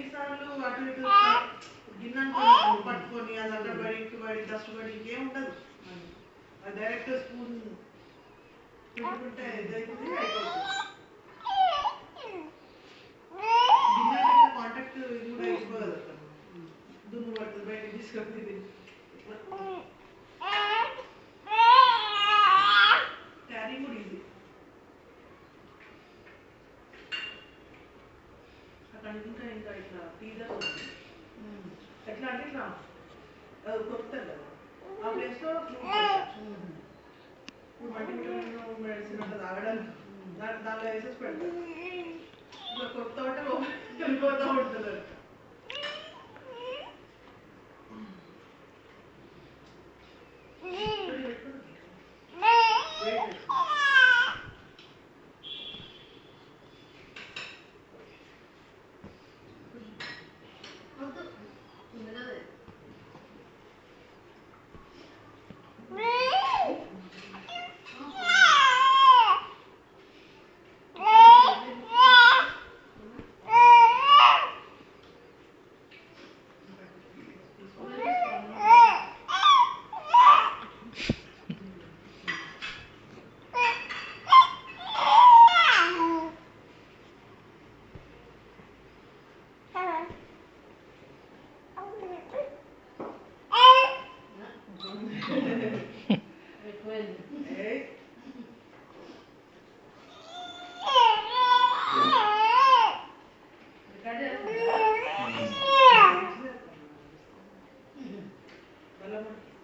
ఎన్నిసార్లు అటు ఇటు గిన్నె పట్టుకొని అది అక్కడ పడి ఇటు పడి డస్ట్ పడి ఇంకేం ఉండదు. అది డైరెక్ట్ స్పూన్ పెట్టుకుంటే ఇదైతుంది అయిపోతుంది. గిన్నె కాంటాక్ట్ ఇది కూడా అయిపోదు, దుమ్ము పడుతుంది బయటకు తీసుకొని. క్యారీ కూడా ఈజీ. అక్కడ ఇంకా ఇట్లా పిజ్జా ఎట్లా అంటే ఇట్లా కొరుకుతారు కదా, ఆ ప్లేస్లో మల్టీవిటమిన్ మెడిసిన్ అంతా తాగడానికి దాంట్లో వేసేసి పెడతారు. ఇట్లా కొత్త ఉంటే వెళ్ళిపోతూ ఉంటుంది.